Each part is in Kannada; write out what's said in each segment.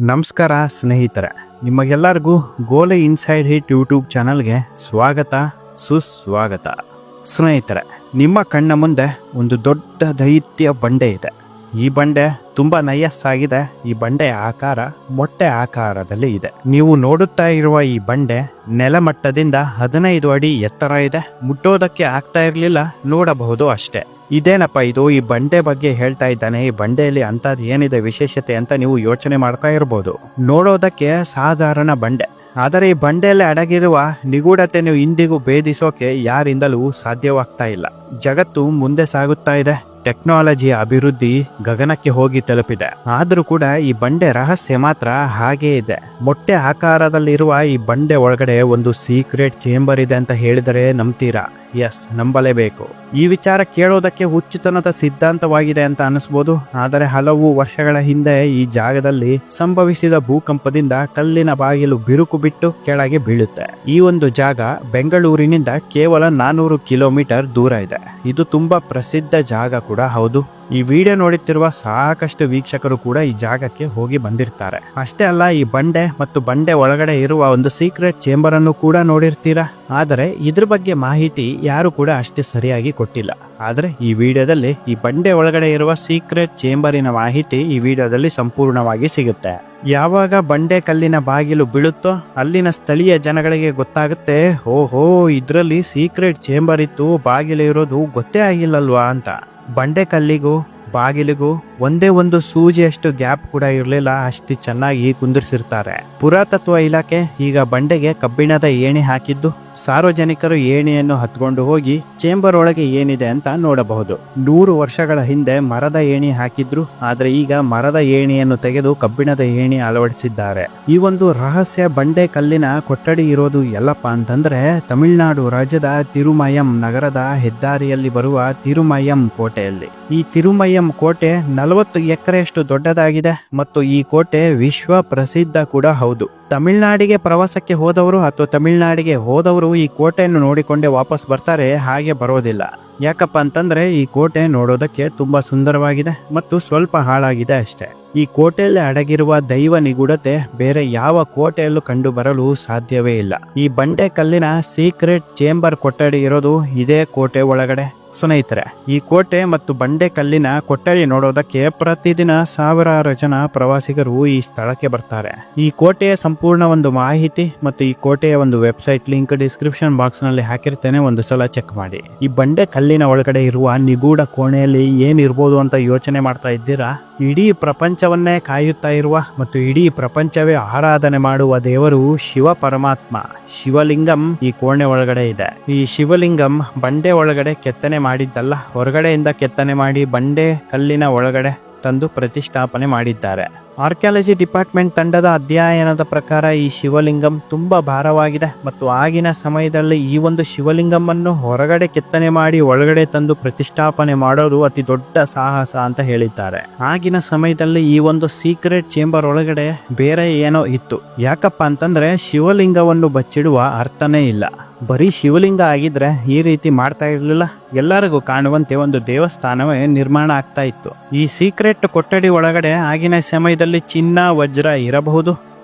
ನಮಸ್ಕಾರ ಸ್ನೇಹಿತರೆ, ನಿಮಗೆಲ್ಲರಿಗೂ ಗೋಲೆ ಇನ್ಸೈಡ್ ಹಿಟ್ ಯೂಟ್ಯೂಬ್ ಚಾನಲ್ಗೆ ಸ್ವಾಗತ ಸುಸ್ವಾಗತ. ಸ್ನೇಹಿತರೆ, ನಿಮ್ಮ ಕಣ್ಣ ಮುಂದೆ ಒಂದು ದೊಡ್ಡ ದೈತ್ಯ ಬಂಡೆ ಇದೆ. ಈ ಬಂಡೆ ತುಂಬ ನಯಸ್ಸಾಗಿದೆ. ಈ ಬಂಡೆಯ ಆಕಾರ ಮೊಟ್ಟೆ ಆಕಾರದಲ್ಲಿ ಇದೆ. ನೀವು ನೋಡುತ್ತಾ ಇರುವ ಈ ಬಂಡೆ ನೆಲಮಟ್ಟದಿಂದ 15 ಅಡಿ ಎತ್ತರ ಇದೆ. ಮುಟ್ಟೋದಕ್ಕೆ ಆಗ್ತಾ ಇರಲಿಲ್ಲ, ನೋಡಬಹುದು ಅಷ್ಟೇ. ಇದೇನಪ್ಪ ಇದು, ಈ ಬಂಡೆ ಬಗ್ಗೆ ಹೇಳ್ತಾ ಇದ್ದಾನೆ, ಈ ಬಂಡೆಯಲ್ಲಿ ಅಂಥದ್ದು ಏನಿದೆ ವಿಶೇಷತೆ ಅಂತ ನೀವು ಯೋಚನೆ ಮಾಡ್ತಾ ಇರ್ಬೋದು. ನೋಡೋದಕ್ಕೆ ಸಾಧಾರಣ ಬಂಡೆ, ಆದರೆ ಈ ಬಂಡೆಯಲ್ಲಿ ಅಡಗಿರುವ ನಿಗೂಢತೆ ನೀವು ಇಂದಿಗೂ ಭೇದಿಸೋಕೆ ಯಾರಿಂದಲೂ ಸಾಧ್ಯವಾಗ್ತಾ ಇಲ್ಲ. ಜಗತ್ತು ಮುಂದೆ ಸಾಗುತ್ತಾ ಇದೆ, ಟೆಕ್ನಾಲಜಿಯ ಅಭಿವೃದ್ಧಿ ಗಗನಕ್ಕೆ ಹೋಗಿ ತಲುಪಿದೆ. ಆದರೂ ಕೂಡ ಈ ಬಂಡೆ ರಹಸ್ಯ ಮಾತ್ರ ಹಾಗೇ ಇದೆ. ಮೊಟ್ಟೆ ಆಕಾರದಲ್ಲಿರುವ ಈ ಬಂಡೆ ಒಳಗಡೆ ಒಂದು ಸೀಕ್ರೆಟ್ ಚೇಂಬರ್ ಇದೆ ಅಂತ ಹೇಳಿದರೆ ನಂಬ್ತೀರಾ? ಎಸ್, ನಂಬಲೇಬೇಕು. ಈ ವಿಚಾರ ಕೇಳೋದಕ್ಕೆ ಹುಚ್ಚುತನದ ಸಿದ್ಧಾಂತವಾಗಿದೆ ಅಂತ ಅನಿಸ್ಬೋದು, ಆದರೆ ಹಲವು ವರ್ಷಗಳ ಹಿಂದೆ ಈ ಜಾಗದಲ್ಲಿ ಸಂಭವಿಸಿದ ಭೂಕಂಪದಿಂದ ಕಲ್ಲಿನ ಬಾಗಿಲು ಬಿರುಕು ಬಿಟ್ಟು ಕೆಳಗೆ ಬೀಳುತ್ತೆ. ಈ ಒಂದು ಜಾಗ ಬೆಂಗಳೂರಿನಿಂದ ಕೇವಲ 400 ಕಿಲೋಮೀಟರ್ ದೂರ ಇದೆ. ಇದು ತುಂಬಾ ಪ್ರಸಿದ್ಧ ಜಾಗ ಕೂಡ ಹೌದು. ಈ ವಿಡಿಯೋ ನೋಡುತ್ತಿರುವ ಸಾಕಷ್ಟು ವೀಕ್ಷಕರು ಕೂಡ ಈ ಜಾಗಕ್ಕೆ ಹೋಗಿ ಬಂದಿರ್ತಾರೆ. ಅಷ್ಟೇ ಅಲ್ಲ, ಈ ಬಂಡೆ ಮತ್ತು ಬಂಡೆ ಒಳಗಡೆ ಇರುವ ಒಂದು ಸೀಕ್ರೆಟ್ ಚೇಂಬರ್ ಅನ್ನು ಕೂಡ ನೋಡಿರ್ತೀರಾ. ಆದರೆ ಇದ್ರ ಬಗ್ಗೆ ಮಾಹಿತಿ ಯಾರು ಕೂಡ ಅಷ್ಟೇ ಸರಿಯಾಗಿ ಕೊಟ್ಟಿಲ್ಲ. ಆದರೆ ಈ ವಿಡಿಯೋದಲ್ಲಿ ಈ ಬಂಡೆ ಒಳಗಡೆ ಇರುವ ಸೀಕ್ರೆಟ್ ಚೇಂಬರಿನ ಮಾಹಿತಿ ಈ ವಿಡಿಯೋದಲ್ಲಿ ಸಂಪೂರ್ಣವಾಗಿ ಸಿಗುತ್ತೆ. ಯಾವಾಗ ಬಂಡೆ ಕಲ್ಲಿನ ಬಾಗಿಲು ಬೀಳುತ್ತೋ ಅಲ್ಲಿನ ಸ್ಥಳೀಯ ಜನಗಳಿಗೆ ಗೊತ್ತಾಗುತ್ತೆ, ಓಹೋ ಇದ್ರಲ್ಲಿ ಸೀಕ್ರೆಟ್ ಚೇಂಬರ್ ಇತ್ತು, ಬಾಗಿಲು ಇರೋದು ಗೊತ್ತೇ ಆಗಿಲ್ಲಲ್ವಾ ಅಂತ. ಬಂಡೆ ಕಲ್ಲಿಗೂ ಬಾಗಿಲಿಗೂ ಒಂದೇ ಒಂದು ಸೂಜಿಯಷ್ಟು ಗ್ಯಾಪ್ ಕೂಡ ಇರಲಿಲ್ಲ, ಅಷ್ಟು ಚೆನ್ನಾಗಿ ಕುಂದಿರಿಸಿರ್ತಾರೆ. ಪುರಾತತ್ವ ಇಲಾಖೆ ಈಗ ಬಂಡೆಗೆ ಕಬ್ಬಿಣದ ಏಣಿ ಹಾಕಿದ್ದು ಸಾರ್ವಜನಿಕರು ಏಣಿಯನ್ನು ಹತ್ಕೊಂಡು ಹೋಗಿ ಚೇಂಬರ್ ಒಳಗೆ ಏನಿದೆ ಅಂತ ನೋಡಬಹುದು. 100 ವರ್ಷಗಳ ಹಿಂದೆ ಮರದ ಏಣಿ ಹಾಕಿದ್ರು, ಆದ್ರೆ ಈಗ ಮರದ ಏಣಿಯನ್ನು ತೆಗೆದು ಕಬ್ಬಿಣದ ಏಣಿ ಅಳವಡಿಸಿದ್ದಾರೆ. ಈ ಒಂದು ರಹಸ್ಯ ಬಂಡೆ ಕಲ್ಲಿನ ಕೊಠಡಿ ಇರೋದು ಎಲ್ಲಪ್ಪ ಅಂತಂದ್ರೆ ತಮಿಳುನಾಡು ರಾಜ್ಯದ ತಿರುಮಯಂ ನಗರದ ಹೆದ್ದಾರಿಯಲ್ಲಿ ಬರುವ ತಿರುಮಯಂ ಕೋಟೆಯಲ್ಲಿ. ಈ ತಿರುಮಯಂ ಕೋಟೆ 40 ಎಕರೆಯಷ್ಟು ದೊಡ್ಡದಾಗಿದೆ ಮತ್ತು ಈ ಕೋಟೆ ವಿಶ್ವ ಪ್ರಸಿದ್ಧ ಕೂಡ ಹೌದು. ತಮಿಳುನಾಡಿಗೆ ಪ್ರವಾಸಕ್ಕೆ ಹೋದವರು ಅಥವಾ ತಮಿಳುನಾಡಿಗೆ ಹೋದವರು ಈ ಕೋಟೆಯನ್ನು ನೋಡಿಕೊಂಡೇ ವಾಪಸ್ ಬರ್ತಾರೆ, ಹಾಗೆ ಬರೋದಿಲ್ಲ. ಯಾಕಪ್ಪ ಅಂತಂದ್ರೆ ಈ ಕೋಟೆ ನೋಡೋದಕ್ಕೆ ತುಂಬಾ ಸುಂದರವಾಗಿದೆ ಮತ್ತು ಸ್ವಲ್ಪ ಹಾಳಾಗಿದೆ ಅಷ್ಟೇ. ಈ ಕೋಟೆಯಲ್ಲಿ ಅಡಗಿರುವ ದೈವ ನಿಗೂಢತೆ ಬೇರೆ ಯಾವ ಕೋಟೆಯಲ್ಲೂ ಕಂಡು ಬರಲು ಸಾಧ್ಯವೇ ಇಲ್ಲ. ಈ ಬಂಡೆ ಕಲ್ಲಿನ ಸೀಕ್ರೆಟ್ ಚೇಂಬರ್ ಕೊಠಡಿ ಇರೋದು ಇದೇ ಕೋಟೆ ಒಳಗಡೆ. ಸ್ನೇಹಿತರೆ, ಈ ಕೋಟೆ ಮತ್ತು ಬಂಡೆ ಕಲ್ಲಿನ ಕೊಠಡಿ ನೋಡೋದಕ್ಕೆ ಪ್ರತಿದಿನ ಸಾವಿರಾರು ಜನ ಪ್ರವಾಸಿಗರು ಈ ಸ್ಥಳಕ್ಕೆ ಬರ್ತಾರೆ. ಈ ಕೋಟೆಯ ಸಂಪೂರ್ಣ ಒಂದು ಮಾಹಿತಿ ಮತ್ತು ಈ ಕೋಟೆಯ ಒಂದು ವೆಬ್ಸೈಟ್ ಲಿಂಕ್ ಡಿಸ್ಕ್ರಿಪ್ಷನ್ ಬಾಕ್ಸ್ ನಲ್ಲಿ ಹಾಕಿರ್ತೇನೆ, ಒಂದು ಸಲ ಚೆಕ್ ಮಾಡಿ. ಈ ಬಂಡೆ ಕಲ್ಲಿನ ಒಳಗಡೆ ಇರುವ ನಿಗೂಢ ಕೋಣೆಯಲ್ಲಿ ಏನಿರ್ಬೋದು ಅಂತ ಯೋಚನೆ ಮಾಡ್ತಾ ಇದ್ದೀರಾ? ಇಡೀ ಪ್ರಪಂಚವನ್ನೇ ಕಾಯುತ್ತಾ ಇರುವ ಮತ್ತು ಇಡೀ ಪ್ರಪಂಚವೇ ಆರಾಧನೆ ಮಾಡುವ ದೇವರು ಶಿವ ಪರಮಾತ್ಮ ಶಿವಲಿಂಗಂ ಈ ಕೋಣೆ ಒಳಗಡೆ ಇದೆ. ಈ ಶಿವಲಿಂಗಂ ಬಂಡೆ ಒಳಗಡೆ ಕೆತ್ತನೆ ಮಾಡಿದ್ದಲ್ಲ, ಹೊರಗಡೆಯಿಂದ ಕೆತ್ತನೆ ಮಾಡಿ ಬಂಡೆ ಕಲ್ಲಿನ ಒಳಗಡೆ ತಂದು ಪ್ರತಿಷ್ಠಾಪನೆ ಮಾಡಿದ್ದಾರೆ. ಆರ್ಕಿಯಾಲಜಿ ಡಿಪಾರ್ಟ್ಮೆಂಟ್ ತಂಡದ ಅಧ್ಯಯನದ ಪ್ರಕಾರ ಈ ಶಿವಲಿಂಗಂ ತುಂಬಾ ಭಾರವಾಗಿದೆ ಮತ್ತು ಆಗಿನ ಸಮಯದಲ್ಲಿ ಈ ಒಂದು ಶಿವಲಿಂಗಂ ಅನ್ನು ಹೊರಗಡೆ ಕೆತ್ತನೆ ಮಾಡಿ ಒಳಗಡೆ ತಂದು ಪ್ರತಿಷ್ಠಾಪನೆ ಮಾಡೋದು ಅತಿ ದೊಡ್ಡ ಸಾಹಸ ಅಂತ ಹೇಳಿದ್ದಾರೆ. ಆಗಿನ ಸಮಯದಲ್ಲಿ ಈ ಒಂದು ಸೀಕ್ರೆಟ್ ಚೇಂಬರ್ ಒಳಗಡೆ ಬೇರೆ ಏನೋ ಇತ್ತು. ಯಾಕಪ್ಪ ಅಂತಂದ್ರೆ ಶಿವಲಿಂಗವನ್ನು ಬಚ್ಚಿಡುವ ಅರ್ಥನೇ ಇಲ್ಲ. ಬರೀ ಶಿವಲಿಂಗ ಆಗಿದ್ರೆ ಈ ರೀತಿ ಮಾಡ್ತಾ ಇರ್ಲಿಲ್ಲ, ಎಲ್ಲರಿಗೂ ಕಾಣುವಂತೆ ಒಂದು ದೇವಸ್ಥಾನವೇ ನಿರ್ಮಾಣ ಆಗ್ತಾ ಇತ್ತು. ಈ ಸೀಕ್ರೆಟ್ ಕೊಠಡಿ ಒಳಗಡೆ ಆಗಿನ ಸಮಯದಲ್ಲಿ ಚಿನ್ನ ವಜ್ರ ಇರಬಹುದು,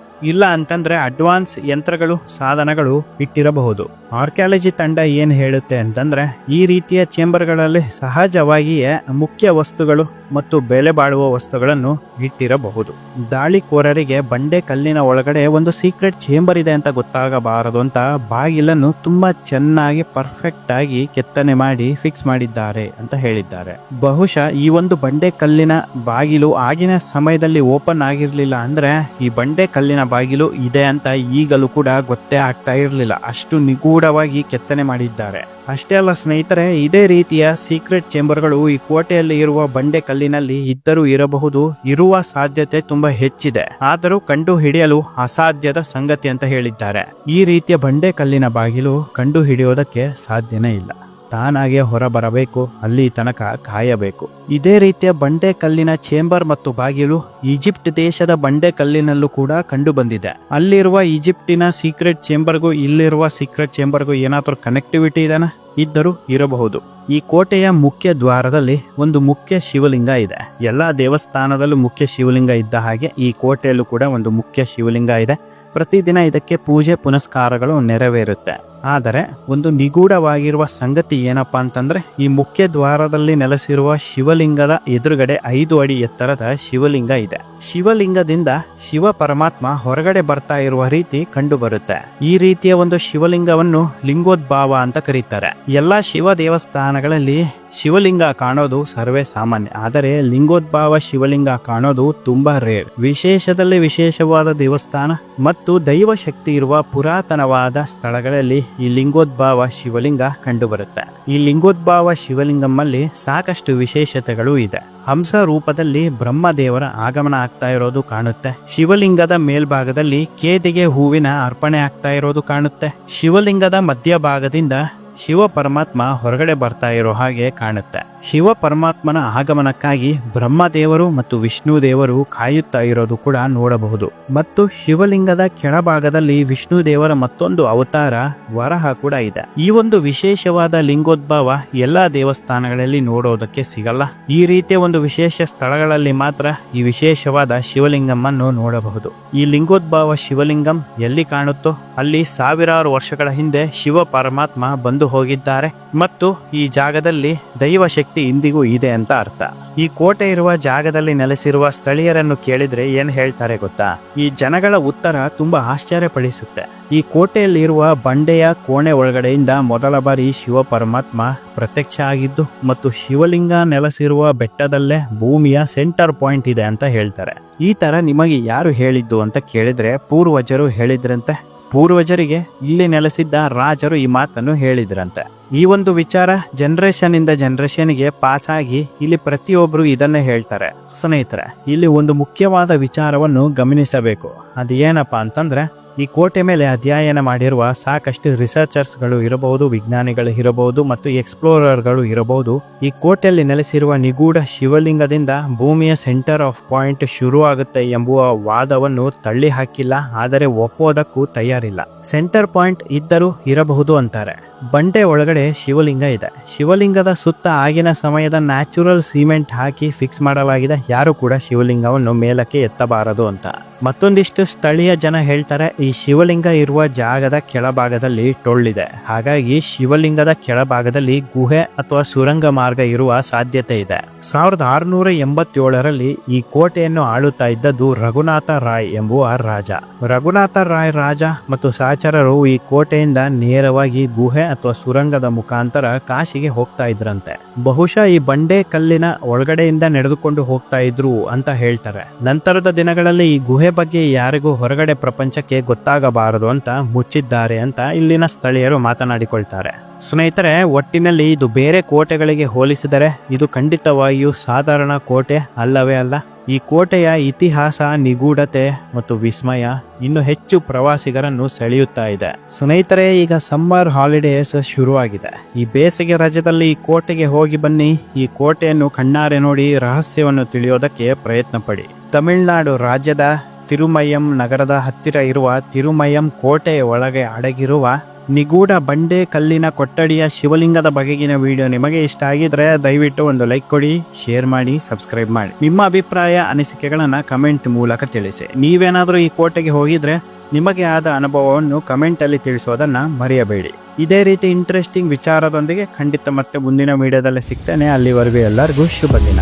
ಇಲ್ಲ ಅಂತಂದ್ರೆ ಅಡ್ವಾನ್ಸ್ ಯಂತ್ರಗಳು ಸಾಧನಗಳು ಇಟ್ಟಿರಬಹುದು. ಆರ್ಕಿಯಾಲಜಿ ತಂಡ ಏನ್ ಹೇಳುತ್ತೆ ಅಂತಂದ್ರೆ ಈ ರೀತಿಯ ಚೇಂಬರ್ಗಳಲ್ಲಿ ಸಹಜವಾಗಿಯೇ ಮುಖ್ಯ ವಸ್ತುಗಳು ಮತ್ತು ಬೆಲೆ ಬಾಳುವ ವಸ್ತುಗಳನ್ನು ಇಟ್ಟಿರಬಹುದು. ದಾಳಿಕೋರರಿಗೆ ಬಂಡೆ ಕಲ್ಲಿನ ಒಳಗಡೆ ಒಂದು ಸೀಕ್ರೆಟ್ ಚೇಂಬರ್ ಇದೆ ಅಂತ ಗೊತ್ತಾಗಬಾರದು ಅಂತ ಬಾಗಿಲನ್ನು ತುಂಬಾ ಚೆನ್ನಾಗಿ ಪರ್ಫೆಕ್ಟ್ ಆಗಿ ಕೆತ್ತನೆ ಮಾಡಿ ಫಿಕ್ಸ್ ಮಾಡಿದ್ದಾರೆ ಅಂತ ಹೇಳಿದ್ದಾರೆ. ಬಹುಶಃ ಈ ಒಂದು ಬಂಡೆ ಕಲ್ಲಿನ ಬಾಗಿಲು ಆಗಿನ ಸಮಯದಲ್ಲಿ ಓಪನ್ ಆಗಿರ್ಲಿಲ್ಲ ಅಂದ್ರೆ ಈ ಬಂಡೆ ಕಲ್ಲಿನ ಬಾಗಿಲು ಇದೆ ಅಂತ ಈಗಲೂ ಕೂಡ ಗೊತ್ತೇ ಆಗ್ತಾ ಇರಲಿಲ್ಲ, ಅಷ್ಟು ನಿಗೂಢವಾಗಿ ಕೆತ್ತನೆ ಮಾಡಿದ್ದಾರೆ. ಅಷ್ಟೇ ಅಲ್ಲ ಸ್ನೇಹಿತರೆ, ಇದೇ ರೀತಿಯ ಸೀಕ್ರೆಟ್ ಚೇಂಬರ್ಗಳು ಈ ಕೋಟೆಯಲ್ಲಿ ಇರುವ ಬಂಡೆ ಕಲ್ಲಿನಲ್ಲಿ ಇದ್ದರೂ ಇರಬಹುದು, ಇರುವ ಸಾಧ್ಯತೆ ತುಂಬಾ ಹೆಚ್ಚಿದೆ. ಆದರೂ ಕಂಡು ಹಿಡಿಯಲು ಅಸಾಧ್ಯದ ಸಂಗತಿ ಅಂತ ಹೇಳಿದ್ದಾರೆ. ಈ ರೀತಿಯ ಬಂಡೆ ಕಲ್ಲಿನ ಬಾಗಿಲು ಕಂಡು ಹಿಡಿಯೋದಕ್ಕೆ ಸಾಧ್ಯನೇ ಇಲ್ಲ, ತಾನಾಗೆ ಹೊರಬರಬೇಕು, ಅಲ್ಲಿ ತನಕ ಕಾಯಬೇಕು. ಇದೇ ರೀತಿಯ ಬಂಡೆ ಕಲ್ಲಿನ ಚೇಂಬರ್ ಮತ್ತು ಬಾಗಿಲು ಈಜಿಪ್ಟ್ ದೇಶದ ಬಂಡೆ ಕಲ್ಲಿನಲ್ಲೂ ಕೂಡ ಕಂಡು ಬಂದಿದೆ. ಅಲ್ಲಿರುವ ಈಜಿಪ್ಟಿನ ಸೀಕ್ರೆಟ್ ಚೇಂಬರ್ಗೂ ಇಲ್ಲಿರುವ ಸೀಕ್ರೆಟ್ ಚೇಂಬರ್ಗೂ ಏನಾದರೂ ಕನೆಕ್ಟಿವಿಟಿ ಇದೆನಾ? ಇದ್ದರೂ ಇರಬಹುದು. ಈ ಕೋಟೆಯ ಮುಖ್ಯ ದ್ವಾರದಲ್ಲಿ ಒಂದು ಮುಖ್ಯ ಶಿವಲಿಂಗ ಇದೆ. ಎಲ್ಲಾ ದೇವಸ್ಥಾನದಲ್ಲೂ ಮುಖ್ಯ ಶಿವಲಿಂಗ ಇದ್ದ ಹಾಗೆ ಈ ಕೋಟೆಯಲ್ಲೂ ಕೂಡ ಒಂದು ಮುಖ್ಯ ಶಿವಲಿಂಗ ಇದೆ. ಪ್ರತಿದಿನ ಇದಕ್ಕೆ ಪೂಜೆ ಪುನಸ್ಕಾರಗಳು ನೆರವೇರುತ್ತೆ. ಆದರೆ ಒಂದು ನಿಗೂಢವಾಗಿರುವ ಸಂಗತಿ ಏನಪ್ಪಾ ಅಂತಂದ್ರೆ, ಈ ಮುಖ್ಯ ದ್ವಾರದಲ್ಲಿ ನೆಲೆಸಿರುವ ಶಿವಲಿಂಗದ ಎದುರುಗಡೆ 5 ಅಡಿ ಎತ್ತರದ ಶಿವಲಿಂಗ ಇದೆ. ಶಿವಲಿಂಗದಿಂದ ಶಿವ ಪರಮಾತ್ಮ ಹೊರಗಡೆ ಬರ್ತಾ ಇರುವ ರೀತಿ ಕಂಡು ಬರುತ್ತೆ. ಈ ರೀತಿಯ ಒಂದು ಶಿವಲಿಂಗವನ್ನು ಲಿಂಗೋದ್ಭವ ಅಂತ ಕರೀತಾರೆ. ಎಲ್ಲಾ ಶಿವ ದೇವಸ್ಥಾನಗಳಲ್ಲಿ ಶಿವಲಿಂಗ ಕಾಣೋದು ಸರ್ವೇ ಸಾಮಾನ್ಯ. ಆದರೆ ಲಿಂಗೋದ್ಭವ ಶಿವಲಿಂಗ ಕಾಣೋದು ತುಂಬಾ ರೇರ್. ವಿಶೇಷದಲ್ಲಿ ವಿಶೇಷವಾದ ದೇವಸ್ಥಾನ ಮತ್ತು ದೈವ ಶಕ್ತಿ ಇರುವ ಪುರಾತನವಾದ ಸ್ಥಳಗಳಲ್ಲಿ ಈ ಲಿಂಗೋದ್ಭವ ಶಿವಲಿಂಗ ಕಂಡುಬರುತ್ತೆ. ಈ ಲಿಂಗೋದ್ಭವ ಶಿವಲಿಂಗಮ್ಮಲ್ಲಿ ಸಾಕಷ್ಟು ವಿಶೇಷತೆಗಳು ಇದೆ. ಹಂಸ ರೂಪದಲ್ಲಿ ಬ್ರಹ್ಮದೇವರ ಆಗಮನ ಆಗ್ತಾ ಇರೋದು ಕಾಣುತ್ತೆ. ಶಿವಲಿಂಗದ ಮೇಲ್ಭಾಗದಲ್ಲಿ ಕೇದಿಗೆ ಹೂವಿನ ಅರ್ಪಣೆ ಆಗ್ತಾ ಇರೋದು ಕಾಣುತ್ತೆ. ಶಿವಲಿಂಗದ ಮಧ್ಯಭಾಗದಿಂದ ಶಿವ ಪರಮಾತ್ಮ ಹೊರಗಡೆ ಬರ್ತಾ ಇರೋ ಹಾಗೆ ಕಾಣುತ್ತೆ. ಶಿವ ಪರಮಾತ್ಮನ ಆಗಮನಕ್ಕಾಗಿ ಬ್ರಹ್ಮದೇವರು ಮತ್ತು ವಿಷ್ಣು ದೇವರು ಕಾಯುತ್ತಾ ಇರೋದು ಕೂಡ ನೋಡಬಹುದು. ಮತ್ತು ಶಿವಲಿಂಗದ ಕೆಳಭಾಗದಲ್ಲಿ ವಿಷ್ಣು ದೇವರ ಮತ್ತೊಂದು ಅವತಾರ ವರಹ ಕೂಡ ಇದೆ. ಈ ಒಂದು ವಿಶೇಷವಾದ ಲಿಂಗೋದ್ಭವ ಎಲ್ಲಾ ದೇವಸ್ಥಾನಗಳಲ್ಲಿ ನೋಡೋದಕ್ಕೆ ಸಿಗಲ್ಲ. ಈ ರೀತಿಯ ಒಂದು ವಿಶೇಷ ಸ್ಥಳಗಳಲ್ಲಿ ಮಾತ್ರ ಈ ವಿಶೇಷವಾದ ಶಿವಲಿಂಗಮ್ಮನ್ನು ನೋಡಬಹುದು. ಈ ಲಿಂಗೋದ್ಭವ ಶಿವಲಿಂಗಂ ಎಲ್ಲಿ ಕಾಣುತ್ತೋ ಅಲ್ಲಿ ಸಾವಿರಾರು ವರ್ಷಗಳ ಹಿಂದೆ ಶಿವ ಪರಮಾತ್ಮ ಬಂದು ಹೋಗಿದ್ದಾರೆ ಮತ್ತು ಈ ಜಾಗದಲ್ಲಿ ದೈವ ಶಕ್ತಿ ಇಂದಿಗೂ ಇದೆ ಅಂತ ಅರ್ಥ. ಈ ಕೋಟೆ ಇರುವ ಜಾಗದಲ್ಲಿ ನೆಲೆಸಿರುವ ಸ್ಥಳೀಯರನ್ನು ಕೇಳಿದ್ರೆ ಏನ್ ಹೇಳ್ತಾರೆ ಗೊತ್ತಾ? ಈ ಜನಗಳ ಉತ್ತರ ತುಂಬಾ ಆಶ್ಚರ್ಯಪಡಿಸುತ್ತೆ. ಈ ಕೋಟೆಯಲ್ಲಿ ಇರುವ ಬಂಡೆಯ ಕೋಣೆ ಒಳಗಡೆಯಿಂದ ಮೊದಲ ಬಾರಿ ಶಿವ ಪರಮಾತ್ಮ ಪ್ರತ್ಯಕ್ಷ ಆಗಿದ್ದು ಮತ್ತು ಶಿವಲಿಂಗ ನೆಲೆಸಿರುವ ಬೆಟ್ಟದಲ್ಲೇ ಭೂಮಿಯ ಸೆಂಟರ್ ಪಾಯಿಂಟ್ ಇದೆ ಅಂತ ಹೇಳ್ತಾರೆ. ಈ ತರ ನಿಮಗೆ ಯಾರು ಹೇಳಿದ್ದು ಅಂತ ಕೇಳಿದ್ರೆ ಪೂರ್ವಜರು ಹೇಳಿದ್ರಂತೆ. ಪೂರ್ವಜರಿಗೆ ಇಲ್ಲಿ ನೆಲೆಸಿದ್ದ ರಾಜರು ಈ ಮಾತನ್ನು ಹೇಳಿದ್ರಂತೆ. ಈ ಒಂದು ವಿಚಾರ ಜನರೇಷನ್ ಇಂದ ಜನರೇಷನ್ಗೆ ಪಾಸ್ ಆಗಿ ಇಲ್ಲಿ ಪ್ರತಿಯೊಬ್ಬರು ಇದನ್ನೇ ಹೇಳ್ತಾರೆ. ಸ್ನೇಹಿತರೆ, ಇಲ್ಲಿ ಒಂದು ಮುಖ್ಯವಾದ ವಿಚಾರವನ್ನು ಗಮನಿಸಬೇಕು. ಅದು ಏನಪ್ಪಾ ಅಂತಂದ್ರೆ, ಈ ಕೋಟೆ ಮೇಲೆ ಅಧ್ಯಯನ ಮಾಡಿರುವ ಸಾಕಷ್ಟು ರಿಸರ್ಚರ್ಸ್ಗಳು ಇರಬಹುದು, ವಿಜ್ಞಾನಿಗಳು ಇರಬಹುದು ಮತ್ತು ಎಕ್ಸ್ಪ್ಲೋರರ್ಗಳು ಇರಬಹುದು. ಈ ಕೋಟೆಯಲ್ಲಿ ನೆಲೆಸಿರುವ ನಿಗೂಢ ಶಿವಲಿಂಗದಿಂದ ಭೂಮಿಯ ಸೆಂಟರ್ ಆಫ್ ಪಾಯಿಂಟ್ ಶುರುವಾಗುತ್ತೆ ಎಂಬುವ ವಾದವನ್ನು ತಳ್ಳಿ ಹಾಕಿಲ್ಲ, ಆದರೆ ಒಪ್ಪೋದಕ್ಕೂ ತಯಾರಿಲ್ಲ. ಸೆಂಟರ್ ಪಾಯಿಂಟ್ ಇದ್ದರೂ ಇರಬಹುದು ಅಂತಾರೆ. ಬಂಡೆ ಒಳಗಡೆ ಶಿವಲಿಂಗ ಇದೆ. ಶಿವಲಿಂಗದ ಸುತ್ತ ಆಗಿನ ಸಮಯದ ನ್ಯಾಚುರಲ್ ಸಿಮೆಂಟ್ ಹಾಕಿ ಫಿಕ್ಸ್ ಮಾಡಲಾಗಿದೆ. ಯಾರು ಕೂಡ ಶಿವಲಿಂಗವನ್ನು ಮೇಲಕ್ಕೆ ಎತ್ತಬಾರದು ಅಂತ. ಮತ್ತೊಂದಿಷ್ಟು ಸ್ಥಳೀಯ ಜನ ಹೇಳ್ತಾರೆ, ಈ ಶಿವಲಿಂಗ ಇರುವ ಜಾಗದ ಕೆಳಭಾಗದಲ್ಲಿ ಟೊಳ್ಳಿದೆ. ಹಾಗಾಗಿ ಶಿವಲಿಂಗದ ಕೆಳಭಾಗದಲ್ಲಿ ಗುಹೆ ಅಥವಾ ಸುರಂಗ ಮಾರ್ಗ ಇರುವ ಸಾಧ್ಯತೆ ಇದೆ. 1687ರಲ್ಲಿ ಈ ಕೋಟೆಯನ್ನು ಆಳುತ್ತಾ ಇದ್ದದ್ದು ರಘುನಾಥ ರಾಯ್ ಎಂಬುವ ರಾಜ. ರಘುನಾಥ ರಾಯ್ ರಾಜ ಮತ್ತು ಸಹಚರರು ಈ ಕೋಟೆಯಿಂದ ನೇರವಾಗಿ ಗುಹೆ ಅಥವಾ ಸುರಂಗದ ಮುಖಾಂತರ ಕಾಶಿಗೆ ಹೋಗ್ತಾ ಇದ್ರಂತೆ. ಬಹುಶಃ ಈ ಬಂಡೆ ಕಲ್ಲಿನ ಒಳಗಡೆಯಿಂದ ನಡೆದುಕೊಂಡು ಹೋಗ್ತಾ ಇದ್ರು ಅಂತ ಹೇಳ್ತಾರೆ. ನಂತರದ ದಿನಗಳಲ್ಲಿ ಈ ಗುಹೆ ಬಗ್ಗೆ ಯಾರಿಗೂ ಹೊರಗಡೆ ಪ್ರಪಂಚಕ್ಕೆ ಗೊತ್ತಾಗಬಾರದು ಅಂತ ಮುಚ್ಚಿದ್ದಾರೆ ಅಂತ ಇಲ್ಲಿನ ಸ್ಥಳೀಯರು ಮಾತನಾಡಿಕೊಳ್ತಾರೆ. ಸ್ನೇಹಿತರೆ, ಒಟ್ಟಿನಲ್ಲಿ ಇದು ಬೇರೆ ಕೋಟೆಗಳಿಗೆ ಹೋಲಿಸಿದರೆ ಇದು ಖಂಡಿತವಾಗಿಯೂ ಸಾಧಾರಣ ಕೋಟೆ ಅಲ್ಲವೇ ಅಲ್ಲ. ಈ ಕೋಟೆಯ ಇತಿಹಾಸ, ನಿಗೂಢತೆ ಮತ್ತು ವಿಸ್ಮಯ ಇನ್ನು ಹೆಚ್ಚು ಪ್ರವಾಸಿಗರನ್ನು ಸೆಳೆಯುತ್ತಾ ಇದೆ. ಸ್ನೇಹಿತರೆ, ಈಗ ಸಮ್ಮರ್ ಹಾಲಿಡೇಸ್ ಶುರುವಾಗಿದೆ. ಈ ಬೇಸಿಗೆ ರಜದಲ್ಲಿ ಈ ಕೋಟೆಗೆ ಹೋಗಿ ಬನ್ನಿ. ಈ ಕೋಟೆಯನ್ನು ಕಣ್ಣಾರೆ ನೋಡಿ ರಹಸ್ಯವನ್ನು ತಿಳಿಯೋದಕ್ಕೆ ಪ್ರಯತ್ನ ಪಡಿ. ತಮಿಳುನಾಡು ರಾಜ್ಯದ ತಿರುಮಯಂ ನಗರದ ಹತ್ತಿರ ಇರುವ ತಿರುಮಯಂ ಕೋಟೆಯ ಒಳಗೆ ಅಡಗಿರುವ ನಿಗೂಢ ಬಂಡೆ ಕಲ್ಲಿನ ಕೊಠಡಿಯ ಶಿವಲಿಂಗದ ಬಗೆಗಿನ ವಿಡಿಯೋ ನಿಮಗೆ ಇಷ್ಟ ಆಗಿದ್ರೆ ದಯವಿಟ್ಟು ಒಂದು ಲೈಕ್ ಕೊಡಿ, ಶೇರ್ ಮಾಡಿ, ಸಬ್ಸ್ಕ್ರೈಬ್ ಮಾಡಿ. ನಿಮ್ಮ ಅಭಿಪ್ರಾಯ, ಅನಿಸಿಕೆಗಳನ್ನ ಕಮೆಂಟ್ ಮೂಲಕ ತಿಳಿಸಿ. ನೀವೇನಾದರೂ ಈ ಕೋಟೆಗೆ ಹೋಗಿದ್ರೆ ನಿಮಗೆ ಆದ ಅನುಭವವನ್ನು ಕಮೆಂಟ್ ಅಲ್ಲಿ ತಿಳಿಸೋದನ್ನ ಮರೆಯಬೇಡಿ. ಇದೇ ರೀತಿ ಇಂಟ್ರೆಸ್ಟಿಂಗ್ ವಿಚಾರದೊಂದಿಗೆ ಖಂಡಿತ ಮತ್ತೆ ಮುಂದಿನ ವಿಡಿಯೋದಲ್ಲಿ ಸಿಗ್ತೇನೆ. ಅಲ್ಲಿವರೆಗೂ ಎಲ್ಲರಿಗೂ ಶುಭ ದಿನ.